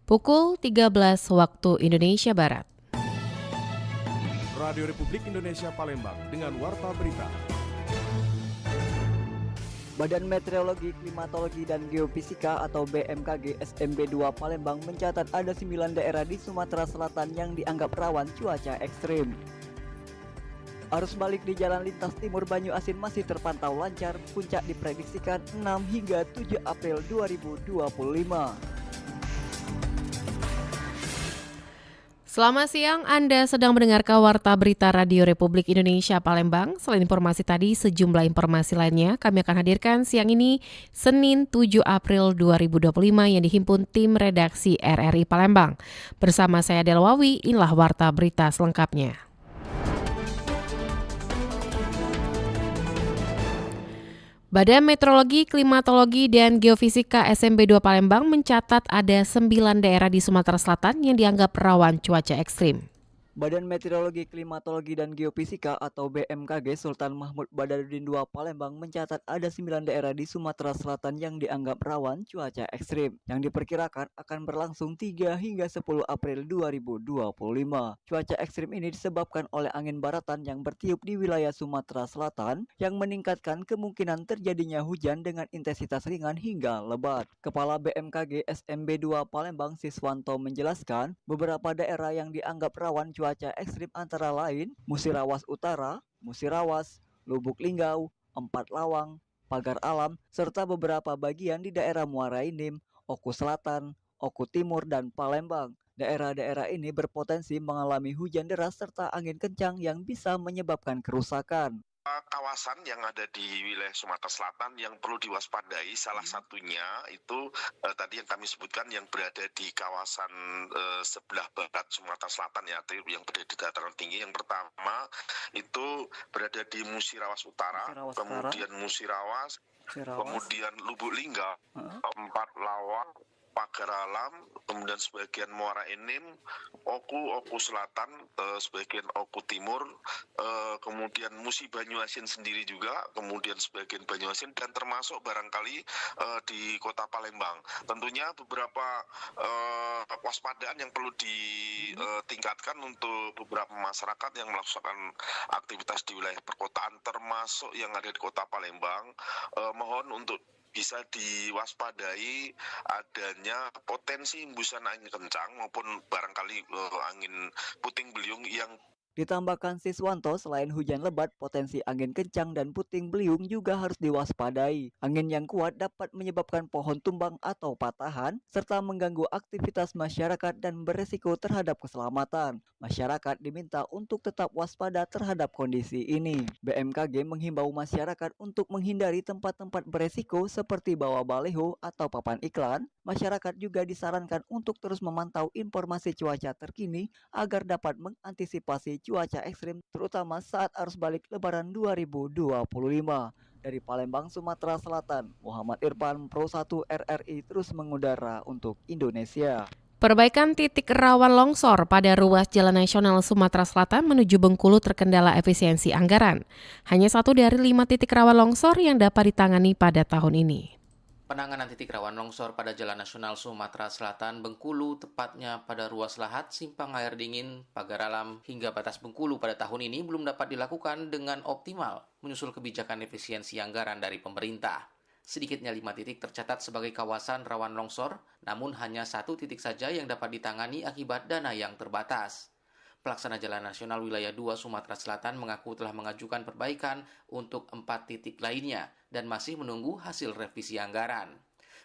Pukul 13 waktu Indonesia Barat. Radio Republik Indonesia Palembang dengan Warta Berita. Badan Meteorologi, Klimatologi, dan Geofisika atau BMKG SMB 2 Palembang mencatat ada 9 daerah di Sumatera Selatan yang dianggap rawan cuaca ekstrim. Arus balik di jalan lintas timur Banyu Asin masih terpantau lancar, puncak diprediksikan 6 hingga 7 April 2025. Selamat siang, Anda sedang mendengarkan Warta Berita Radio Republik Indonesia Palembang. Selain informasi tadi, sejumlah informasi lainnya kami akan hadirkan siang ini, Senin 7 April 2025 yang dihimpun tim redaksi RRI Palembang. Bersama saya Delwawi, inilah Warta Berita selengkapnya. Badan Meteorologi, Klimatologi, dan Geofisika SMB 2 Palembang mencatat ada 9 daerah di Sumatera Selatan yang dianggap rawan cuaca ekstrim. Badan Meteorologi, Klimatologi, dan Geofisika atau BMKG Sultan Mahmud Badarudin II Palembang mencatat ada 9 daerah di Sumatera Selatan yang dianggap rawan cuaca ekstrim yang diperkirakan akan berlangsung 3 hingga 10 April 2025. Cuaca ekstrim ini disebabkan oleh angin baratan yang bertiup di wilayah Sumatera Selatan yang meningkatkan kemungkinan terjadinya hujan dengan intensitas ringan hingga lebat. Kepala BMKG SMB 2 Palembang Siswanto menjelaskan beberapa daerah yang dianggap rawan cuaca ekstrim antara lain Musirawas Utara, Musirawas, Lubuk Linggau, Empat Lawang, Pagar Alam, serta beberapa bagian di daerah Muara Enim, Oku Selatan, Oku Timur, dan Palembang. Daerah-daerah ini berpotensi mengalami hujan deras serta angin kencang yang bisa menyebabkan kerusakan. Kawasan yang ada di wilayah Sumatera Selatan yang perlu diwaspadai salah satunya itu tadi yang kami sebutkan yang berada di kawasan sebelah barat Sumatera Selatan ya, yang berada di dataran tinggi. Yang pertama itu berada di Musirawas Utara, kemudian Musirawas, kemudian Lubuk Linggau, Empat Lawang, Pagar Alam, kemudian sebagian Muara Enim, Oku Selatan, sebagian Oku Timur, kemudian Musi Banyu Asin sendiri juga, kemudian sebagian Banyu Asin, dan termasuk barangkali di Kota Palembang. Tentunya beberapa kewaspadaan yang perlu ditingkatkan untuk beberapa masyarakat yang melaksanakan aktivitas di wilayah perkotaan, termasuk yang ada di Kota Palembang. Mohon untuk bisa diwaspadai adanya potensi hembusan angin kencang maupun barangkali angin puting beliung yang Ditambahkan Siswanto, selain hujan lebat, potensi angin kencang dan puting beliung juga harus diwaspadai. Angin yang kuat dapat menyebabkan pohon tumbang atau patahan, serta mengganggu aktivitas masyarakat dan beresiko terhadap keselamatan. Masyarakat diminta untuk tetap waspada terhadap kondisi ini. BMKG menghimbau masyarakat untuk menghindari tempat-tempat beresiko seperti bawah baliho atau papan iklan. Masyarakat juga disarankan untuk terus memantau informasi cuaca terkini agar dapat mengantisipasi cuaca ekstrim terutama saat arus balik Lebaran 2025. Dari Palembang, Sumatera Selatan, Muhammad Irfan, Pro 1 RRI terus mengudara untuk Indonesia. Perbaikan titik rawan longsor pada ruas Jalan Nasional Sumatera Selatan menuju Bengkulu terkendala efisiensi anggaran. Hanya 1 dari 5 titik rawan longsor yang dapat ditangani pada tahun ini. Penanganan titik rawan longsor pada Jalan Nasional Sumatera Selatan Bengkulu, tepatnya pada ruas Lahat, Simpang Air Dingin, Pagar Alam, hingga batas Bengkulu pada tahun ini belum dapat dilakukan dengan optimal, menyusul kebijakan efisiensi anggaran dari pemerintah. Sedikitnya 5 titik tercatat sebagai kawasan rawan longsor, namun hanya 1 titik saja yang dapat ditangani akibat dana yang terbatas. Pelaksana Jalan Nasional Wilayah 2 Sumatera Selatan mengaku telah mengajukan perbaikan untuk 4 titik lainnya dan masih menunggu hasil revisi anggaran.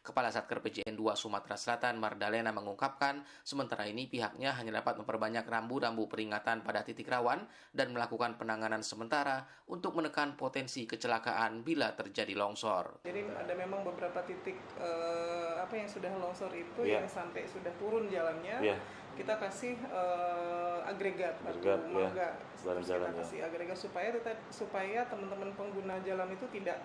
Kepala Satker PJN 2 Sumatera Selatan Mardalena mengungkapkan, sementara ini pihaknya hanya dapat memperbanyak rambu-rambu peringatan pada titik rawan dan melakukan penanganan sementara untuk menekan potensi kecelakaan bila terjadi longsor. Jadi ada memang beberapa titik yang sudah longsor itu yang sampai sudah turun jalannya. Kita kasih agregat batu marga, kita kasih agregat supaya teman-teman pengguna jalan itu tidak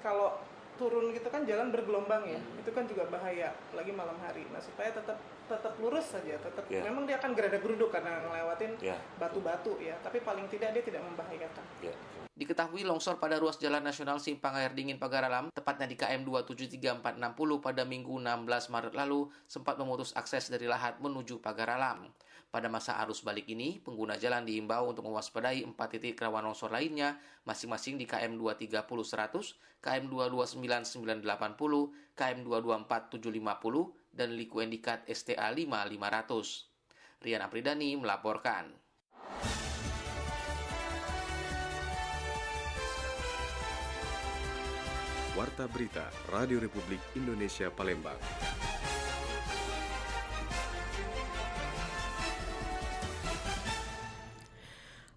kalau turun gitu kan jalan bergelombang ya, itu kan juga bahaya lagi malam hari. Nah supaya tetap lurus saja, memang dia akan gerada-geruduk karena ngelewatin batu-batu ya, tapi paling tidak dia tidak membahayakan. Diketahui longsor pada ruas Jalan Nasional Simpang Air Dingin Pagar Alam, tepatnya di KM 273460 pada Minggu 16 Maret lalu, sempat memutus akses dari Lahat menuju Pagar Alam. Pada masa arus balik ini, pengguna jalan diimbau untuk mewaspadai 4 titik rawan longsor lainnya, masing-masing di KM 230100, KM 229980, KM 224750, dan Liku Endikat STA 5500. Rian Apridani melaporkan. Warta Berita Radio Republik Indonesia Palembang.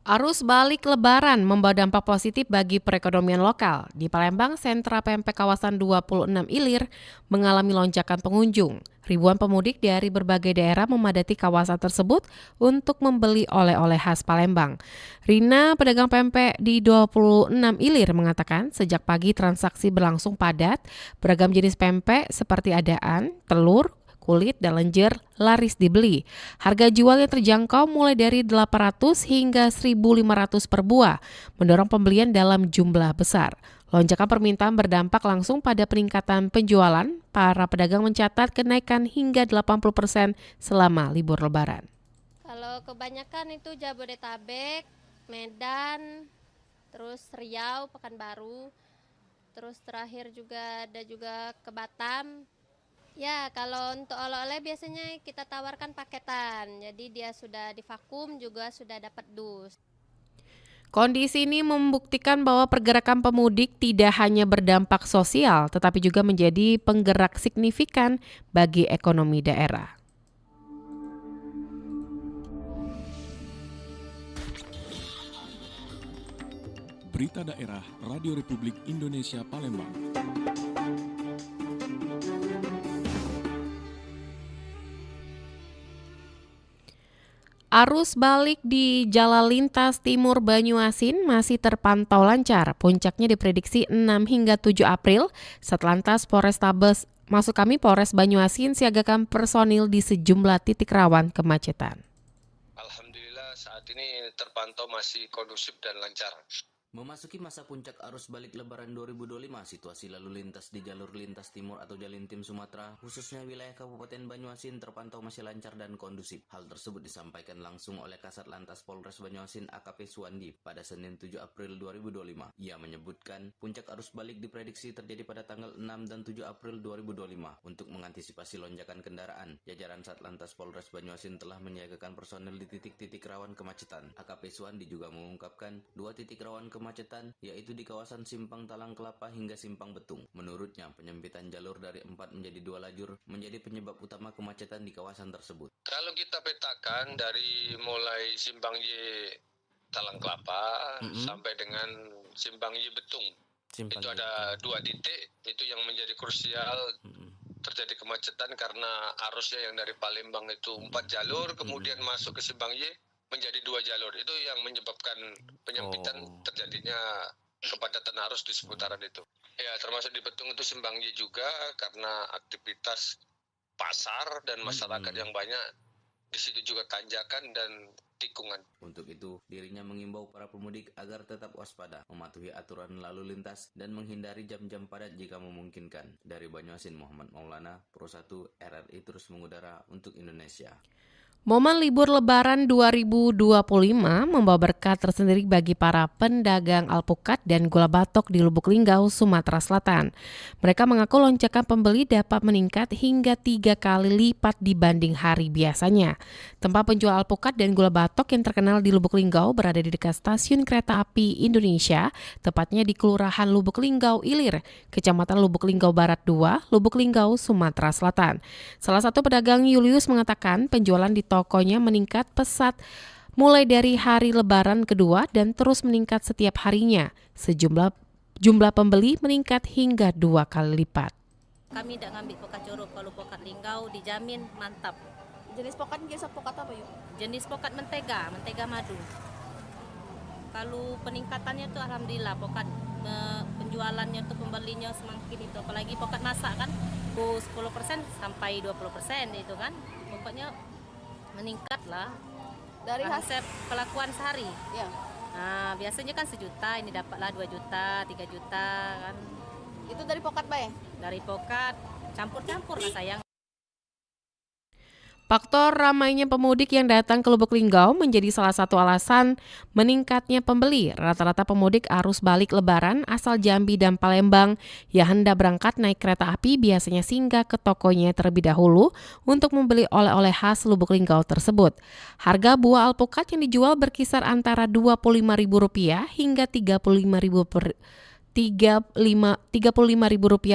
Arus balik Lebaran membawa dampak positif bagi perekonomian lokal. Di Palembang, sentra pempek kawasan 26 Ilir mengalami lonjakan pengunjung. Ribuan pemudik dari berbagai daerah memadati kawasan tersebut untuk membeli oleh-oleh khas Palembang. Rina, pedagang pempek di 26 Ilir, mengatakan sejak pagi transaksi berlangsung padat. Beragam jenis pempek seperti adaan, telur, kulit, dan lenjer laris dibeli. Harga jual yang terjangkau mulai dari 800 hingga 1.500 per buah, mendorong pembelian dalam jumlah besar. Lonjakan permintaan berdampak langsung pada peningkatan penjualan. Para pedagang mencatat kenaikan hingga 80% selama libur Lebaran. Kalau kebanyakan itu Jabodetabek, Medan, terus Riau, Pekanbaru, terus terakhir juga ada juga ke Batam. Ya, kalau untuk oleh-oleh biasanya kita tawarkan paketan. Jadi dia sudah divakum juga sudah dapat dus. Kondisi ini membuktikan bahwa pergerakan pemudik tidak hanya berdampak sosial, tetapi juga menjadi penggerak signifikan bagi ekonomi daerah. Berita daerah Radio Republik Indonesia Palembang. Arus balik di Jalan Lintas Timur Banyuasin masih terpantau lancar. Puncaknya diprediksi 6 hingga 7 April. Satlantas Polres Banyuasin siagakan personil di sejumlah titik rawan kemacetan. Alhamdulillah saat ini terpantau masih kondusif dan lancar. Memasuki masa puncak arus balik Lebaran 2025, situasi lalu lintas di jalur lintas timur atau Jalintim Sumatera, khususnya wilayah Kabupaten Banyuasin terpantau masih lancar dan kondusif. Hal tersebut disampaikan langsung oleh Kasat Lantas Polres Banyuasin AKP Suwandi pada Senin 7 April 2025. Ia menyebutkan puncak arus balik diprediksi terjadi pada tanggal 6 dan 7 April 2025. Untuk mengantisipasi lonjakan kendaraan, jajaran Satlantas Polres Banyuasin telah menyiagakan personel di titik-titik rawan kemacetan. AKP Suwandi juga mengungkapkan 2 titik rawan kemacetan, yaitu di kawasan Simpang Talang Kelapa hingga Simpang Betung. Menurutnya, penyempitan jalur dari 4 menjadi 2 lajur menjadi penyebab utama kemacetan di kawasan tersebut. Kalau kita petakan dari mulai Simpang Y Talang Kelapa sampai dengan Simpang Y Betung, itu ada 2 titik itu yang menjadi krusial terjadi kemacetan karena arusnya yang dari Palembang itu 4 jalur, kemudian masuk ke Simpang Y menjadi 2 jalur. Itu yang menyebabkan penyempitan terjadinya kepadatan arus di seputaran itu. Ya, termasuk di Betung itu Simpang Y juga karena aktivitas pasar dan masyarakat yang banyak. Di situ juga tanjakan dan tikungan. Untuk itu, dirinya mengimbau para pemudik agar tetap waspada, mematuhi aturan lalu lintas, dan menghindari jam-jam padat jika memungkinkan. Dari Banyuasin, Muhammad Maulana, Pro 1 RRI terus mengudara untuk Indonesia. Momen libur Lebaran 2025 membawa berkah tersendiri bagi para pedagang alpukat dan gula batok di Lubuk Linggau, Sumatera Selatan. Mereka mengaku lonjakan pembeli dapat meningkat hingga 3 kali lipat dibanding hari biasanya. Tempat penjual alpukat dan gula batok yang terkenal di Lubuk Linggau berada di dekat stasiun kereta api Indonesia, tepatnya di Kelurahan Lubuk Linggau Ilir, Kecamatan Lubuk Linggau Barat 2, Lubuk Linggau, Sumatera Selatan. Salah satu pedagang Julius mengatakan penjualan di tokonya meningkat pesat mulai dari hari Lebaran kedua dan terus meningkat setiap harinya. Jumlah pembeli meningkat hingga 2 kali lipat. Kami tidak ngambil pokat curug, kalau pokat linggau dijamin mantap. Jenis pokat biasa pokat apa yuk? Jenis pokat mentega madu. Kalau peningkatannya tuh alhamdulillah, pokat penjualannya tuh pembelinya semakin itu, apalagi pokat masak kan 10% sampai 20% itu kan, pokoknya meningkat lah. Dari hasil kelakuan sehari. Ya. Nah, biasanya kan 1 juta, ini dapatlah 2 juta, 3 juta kan. Itu dari pokat Bay? Dari pokat, campur-campur lah sayang. Faktor ramainya pemudik yang datang ke Lubuk Linggau menjadi salah satu alasan meningkatnya pembeli. Rata-rata pemudik arus balik Lebaran asal Jambi dan Palembang yang hendak berangkat naik kereta api biasanya singgah ke tokonya terlebih dahulu untuk membeli oleh-oleh khas Lubuk Linggau tersebut. Harga buah alpukat yang dijual berkisar antara Rp25.000 hingga Rp35.000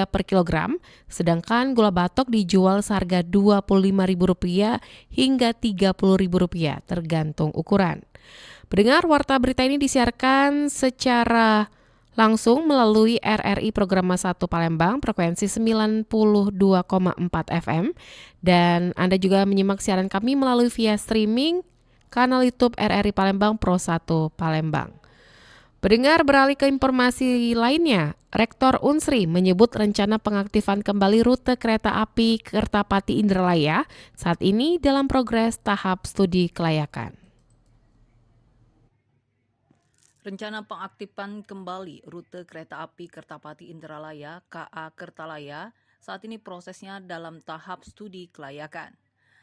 per kilogram, sedangkan gula batok dijual seharga Rp25.000 hingga Rp30.000 tergantung ukuran. Pendengar, warta berita ini disiarkan secara langsung melalui RRI Program 1 Palembang, frekuensi 92,4 FM, dan Anda juga menyimak siaran kami melalui via streaming kanal YouTube RRI Palembang Pro 1 Palembang. Pendengar, beralih ke informasi lainnya, Rektor Unsri menyebut rencana pengaktifan kembali rute kereta api Kertapati Indralaya saat ini dalam progres tahap studi kelayakan. Rencana pengaktifan kembali rute kereta api Kertapati Indralaya KA Kertalaya saat ini prosesnya dalam tahap studi kelayakan.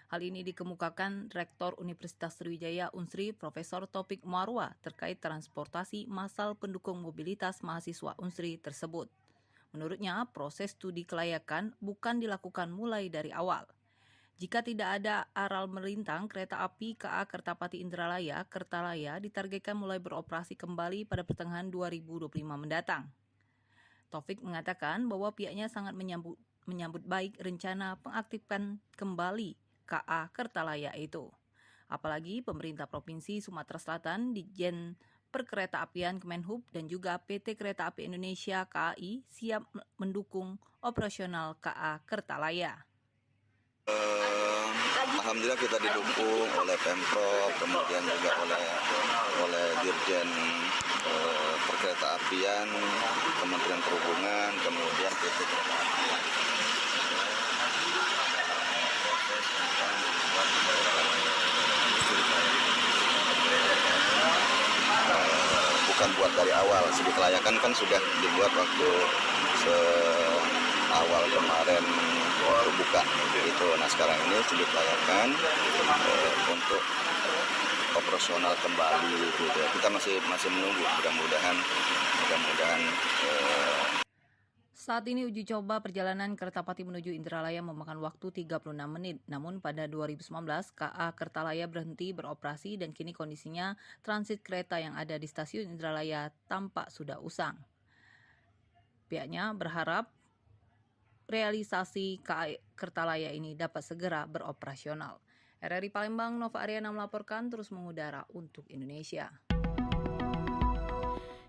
Hal ini dikemukakan Rektor Universitas Sriwijaya Unsri Profesor Taufik Marwa terkait transportasi massal pendukung mobilitas mahasiswa Unsri tersebut. Menurutnya, proses studi kelayakan bukan dilakukan mulai dari awal. Jika tidak ada aral melintang, kereta api KA Kertapati Indralaya Kertalaya ditargetkan mulai beroperasi kembali pada pertengahan 2025 mendatang. Taufik mengatakan bahwa pihaknya sangat menyambut baik rencana pengaktifan kembali KA Kertalaya itu. Apalagi pemerintah Provinsi Sumatera Selatan, Ditjen Perkeretaapian Kemenhub dan juga PT Kereta Api Indonesia KAI siap mendukung operasional KA Kertalaya. Alhamdulillah kita didukung oleh Pemprov, kemudian juga oleh Dirjen Perkeretaapian, Kementerian Perhubungan, kemudian PT Kereta Apian. Bukan buat dari awal, studi kelayakan kan sudah dibuat waktu awal kemarin waktu buka gitu. Nah sekarang ini studi kelayakan untuk operasional kembali gitu. Kita masih menunggu, mudah-mudahan Saat ini uji coba perjalanan Kertapati menuju Indralaya memakan waktu 36 menit. Namun pada 2019 KA Kertalaya berhenti beroperasi dan kini kondisinya transit kereta yang ada di stasiun Indralaya tampak sudah usang. Pihaknya berharap realisasi KA Kertalaya ini dapat segera beroperasional. RRI Palembang, Nova Ariana melaporkan terus mengudara untuk Indonesia.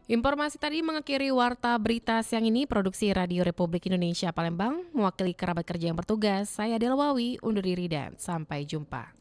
Informasi tadi mengakhiri warta berita siang ini, produksi Radio Republik Indonesia Palembang, mewakili kerabat kerja yang bertugas, saya Delwawi, undur diri dan sampai jumpa.